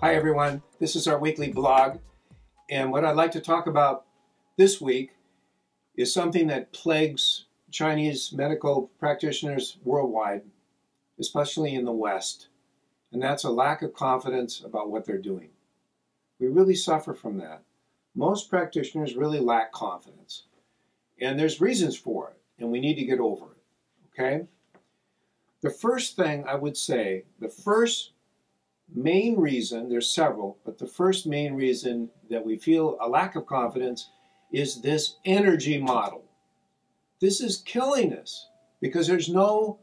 Hi everyone, this is our weekly blog, and what I'd like to talk about this week is something that plagues Chinese medical practitioners worldwide, especially in the West, and that's a lack of confidence about what they're doing. We really suffer from that. Most practitioners really lack confidence, and there's reasons for it, and we need to get over it, okay? The first thing I would say, the first main reason, there's several, but the first main reason that we feel a lack of confidence is this energy model. This is killing us because there's no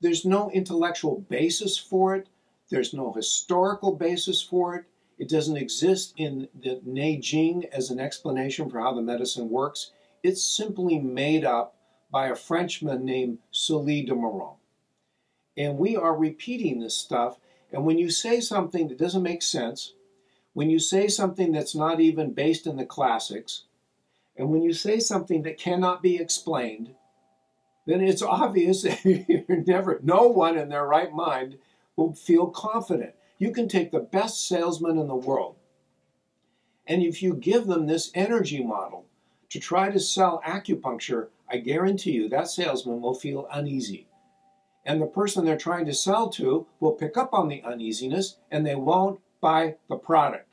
intellectual basis for it. There's no historical basis for it. It doesn't exist in the Neijing as an explanation for how the medicine works. It's simply made up by a Frenchman named Sully de Meuron. And we are repeating this stuff. And when you say something that doesn't make sense, when you say something that's not even based in the classics, and when you say something that cannot be explained, then it's obvious that no one in their right mind will feel confident. You can take the best salesman in the world, and if you give them this energy model to try to sell acupuncture, I guarantee you that salesman will feel uneasy. And the person they're trying to sell to will pick up on the uneasiness and they won't buy the product.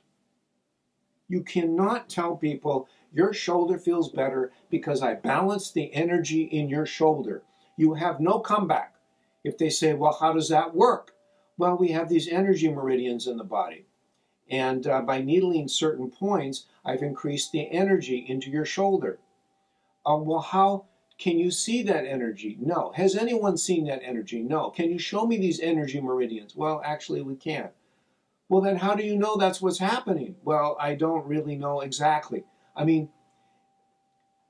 You cannot tell people your shoulder feels better because I balanced the energy in your shoulder. You have no comeback. If they say, well, how does that work? Well, we have these energy meridians in the body. And by needling certain points, I've increased the energy into your shoulder. Well, how can you see that energy? No. Has anyone seen that energy? No. Can you show me these energy meridians? Well, actually, we can't. Well, then how do you know that's what's happening? Well, I don't really know exactly. I mean,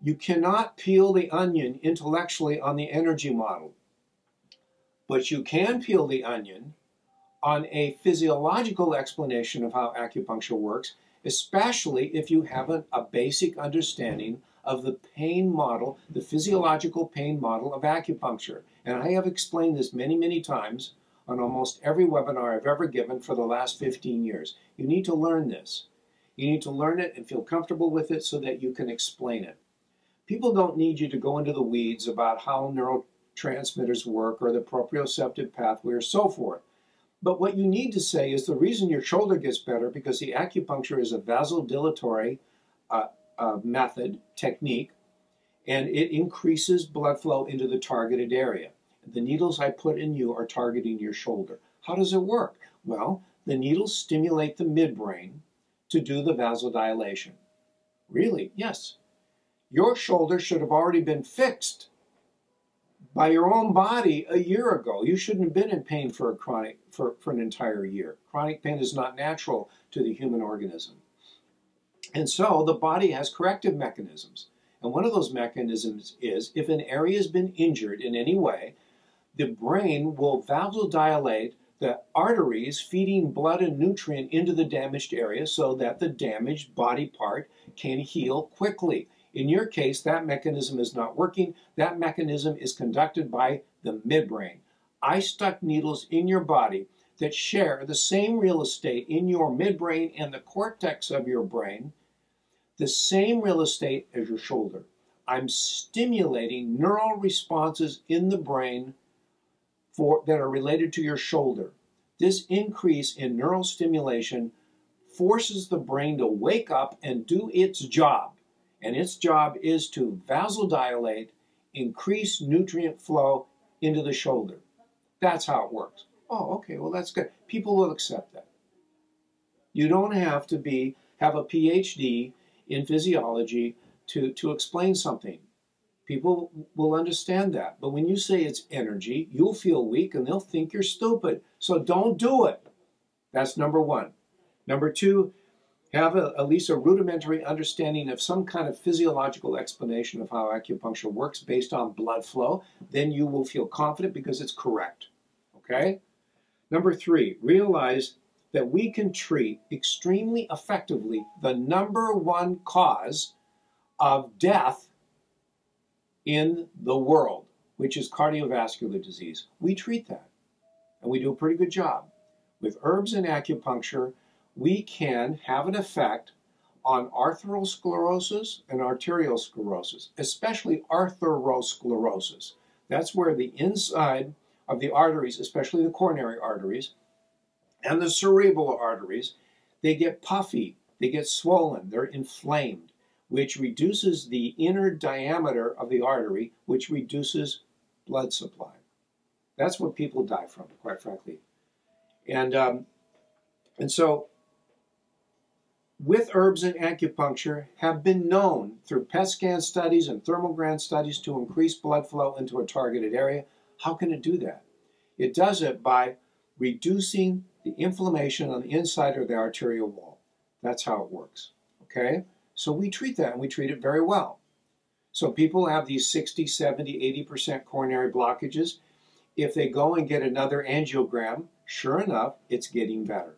you cannot peel the onion intellectually on the energy model, but you can peel the onion on a physiological explanation of how acupuncture works, especially if you have a basic understanding of the pain model, the physiological pain model of acupuncture. And I have explained this many, many times on almost every webinar I've ever given for the last 15 years. You need to learn this. You need to learn it and feel comfortable with it so that you can explain it. People don't need you to go into the weeds about how neurotransmitters work or the proprioceptive pathway or so forth. But what you need to say is the reason your shoulder gets better because the acupuncture is a vasodilatory method, technique, and it increases blood flow into the targeted area. The needles I put in you are targeting your shoulder. How does it work? Well, the needles stimulate the midbrain to do the vasodilation. Really? Yes. Your shoulder should have already been fixed by your own body a year ago. You shouldn't have been in pain for an entire year. Chronic pain is not natural to the human organism. And so the body has corrective mechanisms. And one of those mechanisms is if an area has been injured in any way, the brain will vasodilate the arteries feeding blood and nutrient into the damaged area so that the damaged body part can heal quickly. In your case, that mechanism is not working. That mechanism is conducted by the midbrain. I stuck needles in your body that share the same real estate in your midbrain and the cortex of your brain, the same real estate as your shoulder. I'm stimulating neural responses in the brain that are related to your shoulder. This increase in neural stimulation forces the brain to wake up and do its job. And its job is to vasodilate, increase nutrient flow into the shoulder. That's how it works. Oh, okay, well that's good. People will accept that. You don't have to have a PhD in physiology to explain something. People will understand that. But when you say it's energy, you'll feel weak and they'll think you're stupid. So don't do it. That's number one. Number two, have at least a rudimentary understanding of some kind of physiological explanation of how acupuncture works based on blood flow. Then you will feel confident because it's correct. Okay? Number three, realize that we can treat extremely effectively the number one cause of death in the world, which is cardiovascular disease. We treat that, and we do a pretty good job. With herbs and acupuncture, we can have an effect on atherosclerosis and arteriosclerosis, especially atherosclerosis. That's where the inside of the arteries, especially the coronary arteries and the cerebral arteries, they get puffy, they get swollen, they're inflamed, which reduces the inner diameter of the artery, which reduces blood supply. That's what people die from, quite frankly. And so with herbs and acupuncture have been known through PET scan studies and thermogram studies to increase blood flow into a targeted area. How can it do that? It does it by reducing the inflammation on the inside of the arterial wall. That's how it works, okay? So we treat that, and we treat it very well. So people have these 60, 70, 80% coronary blockages. If they go and get another angiogram, sure enough, it's getting better.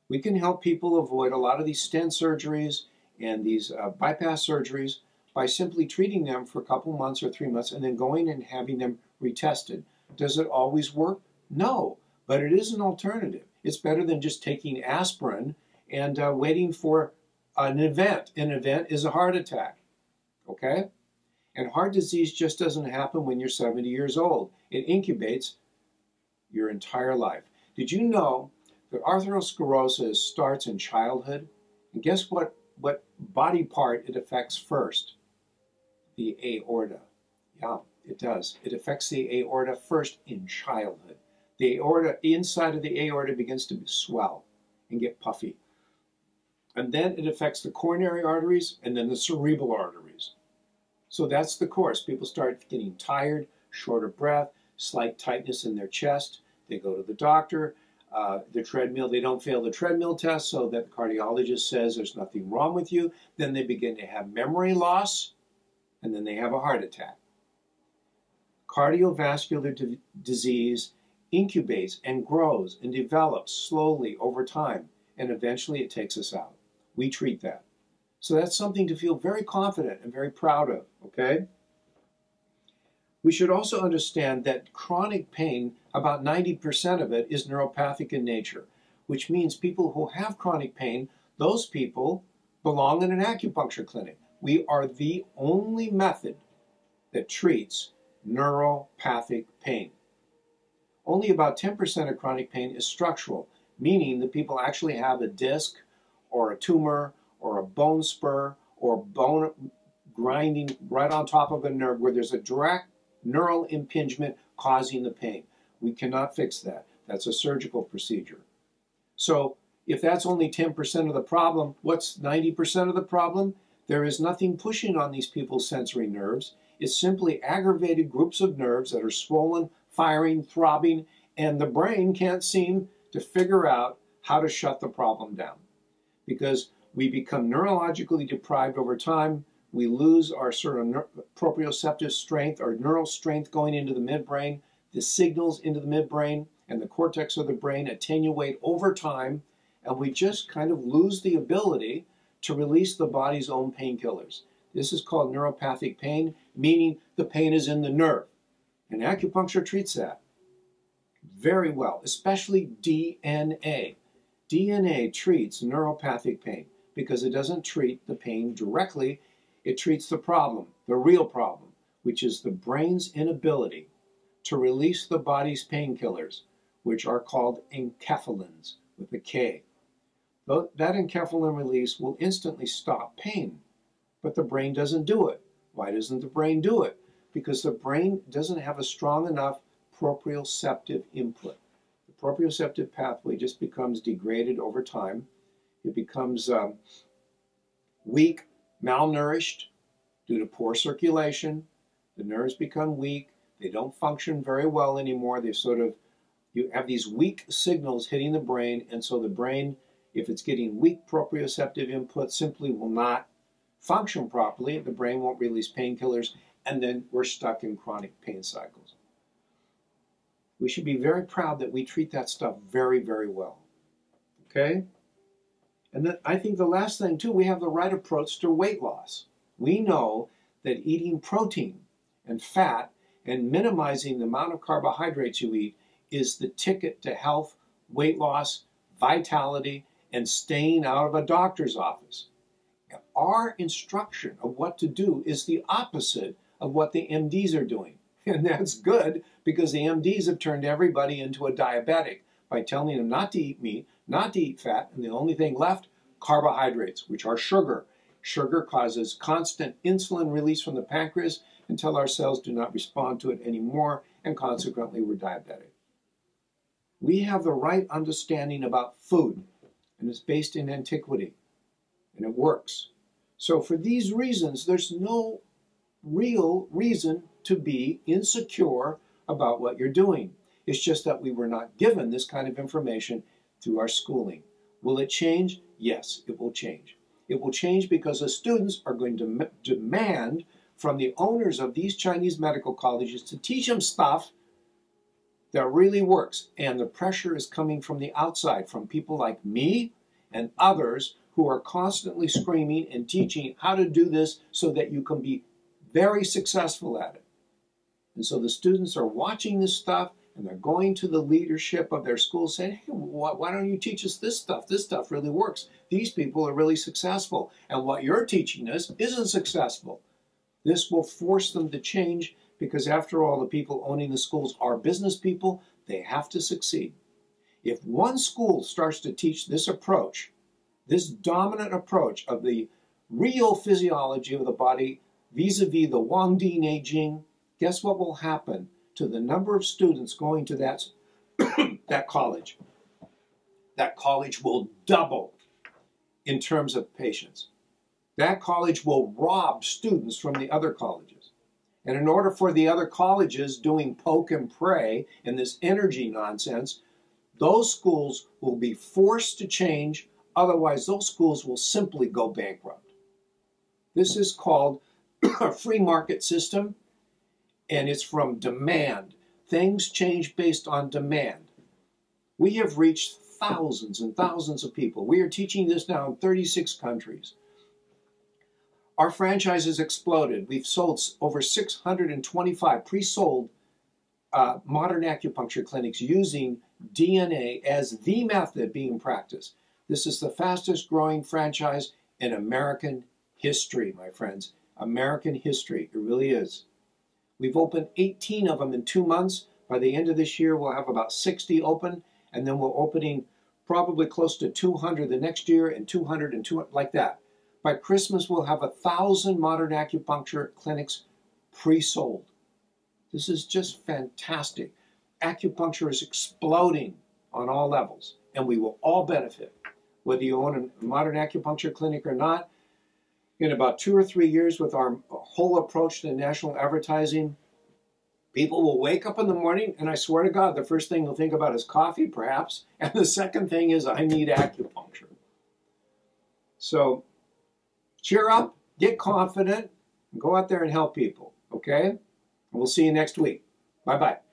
We can help people avoid a lot of these stent surgeries and these bypass surgeries by simply treating them for a couple months or 3 months and then going and having them retested. Does it always work? No, but it is an alternative. It's better than just taking aspirin and waiting for an event. An event is a heart attack, okay? And heart disease just doesn't happen when you're 70 years old. It incubates your entire life. Did you know that atherosclerosis starts in childhood? And guess what body part it affects first? The aorta. Yeah, it does. It affects the aorta first in childhood. The aorta, inside of the aorta begins to swell and get puffy. And then it affects the coronary arteries and then the cerebral arteries. So that's the course. People start getting tired, short of breath, slight tightness in their chest. They go to the doctor. The treadmill, they don't fail the treadmill test so that the cardiologist says there's nothing wrong with you. Then they begin to have memory loss, and then they have a heart attack. Cardiovascular disease incubates and grows and develops slowly over time, and eventually it takes us out. We treat that. So that's something to feel very confident and very proud of, okay? We should also understand that chronic pain, about 90% of it is neuropathic in nature, which means people who have chronic pain, those people belong in an acupuncture clinic. We are the only method that treats neuropathic pain. Only about 10% of chronic pain is structural, meaning that people actually have a disc or a tumor or a bone spur or bone grinding right on top of a nerve where there's a direct neural impingement causing the pain. We cannot fix that. That's a surgical procedure. So if that's only 10% of the problem, what's 90% of the problem? There is nothing pushing on these people's sensory nerves. It's simply aggravated groups of nerves that are swollen, firing, throbbing, and the brain can't seem to figure out how to shut the problem down. Because we become neurologically deprived over time. We lose our sort of proprioceptive strength, our neural strength going into the midbrain. The signals into the midbrain and the cortex of the brain attenuate over time, and we just kind of lose the ability to release the body's own painkillers. This is called neuropathic pain, meaning the pain is in the nerve. And acupuncture treats that very well, especially DNA. DNA treats neuropathic pain because it doesn't treat the pain directly. It treats the problem, the real problem, which is the brain's inability to release the body's painkillers, which are called enkephalins, with a K. That enkephalin release will instantly stop pain, but the brain doesn't do it. Why doesn't the brain do it? Because the brain doesn't have a strong enough proprioceptive input. The proprioceptive pathway just becomes degraded over time. It becomes weak, malnourished due to poor circulation. The nerves become weak. They don't function very well anymore. You have these weak signals hitting the brain, and so the brain, if it's getting weak proprioceptive input, simply will not function properly. The brain won't release painkillers, and then we're stuck in chronic pain cycles. We should be very proud that we treat that stuff very, very well. Okay? And then I think the last thing, too, we have the right approach to weight loss. We know that eating protein and fat and minimizing the amount of carbohydrates you eat is the ticket to health weight loss, vitality, and staying out of a doctor's office. Our instruction of what to do is the opposite of what the MDs are doing. And that's good because the MDs have turned everybody into a diabetic by telling them not to eat meat, not to eat fat, and the only thing left, carbohydrates, which are sugar. Sugar causes constant insulin release from the pancreas until our cells do not respond to it anymore, and consequently we're diabetic. We have the right understanding about food, and it's based in antiquity, and it works. So for these reasons, there's no real reason to be insecure about what you're doing. It's just that we were not given this kind of information through our schooling. Will it change? Yes, it will change. It will change because the students are going to demand from the owners of these Chinese medical colleges to teach them stuff that really works. And the pressure is coming from the outside, from people like me and others who are constantly screaming and teaching how to do this so that you can be very successful at it. And so the students are watching this stuff and they're going to the leadership of their school saying, hey, why don't you teach us this stuff? This stuff really works. These people are really successful. And what you're teaching us isn't successful. This will force them to change because after all, the people owning the schools are business people. They have to succeed. If one school starts to teach this approach, this dominant approach of the real physiology of the body vis-a-vis the Wang Di Neijing, guess what will happen to the number of students going to that college? That college will double in terms of patients. That college will rob students from the other colleges. And in order for the other colleges doing poke and pray and this energy nonsense, those schools will be forced to change. Otherwise, those schools will simply go bankrupt. This is called a free market system, and it's from demand. Things change based on demand. We have reached thousands and thousands of people. We are teaching this now in 36 countries. Our franchise has exploded. We've sold over 625 pre-sold modern acupuncture clinics using DNA as the method being practiced. This is the fastest growing franchise in American history, my friends. American history. It really is. We've opened 18 of them in 2 months. By the end of this year, we'll have about 60 open, and then we're opening probably close to 200 the next year, and 200 and 200, like that. By Christmas, we'll have 1,000 modern acupuncture clinics pre-sold. This is just fantastic. Acupuncture is exploding on all levels, and we will all benefit. Whether you own a modern acupuncture clinic or not, in about 2 or 3 years with our whole approach to national advertising, people will wake up in the morning, and I swear to God, the first thing they'll think about is coffee, perhaps, and the second thing is, I need acupuncture. So, cheer up, get confident, and go out there and help people, okay? And we'll see you next week. Bye-bye.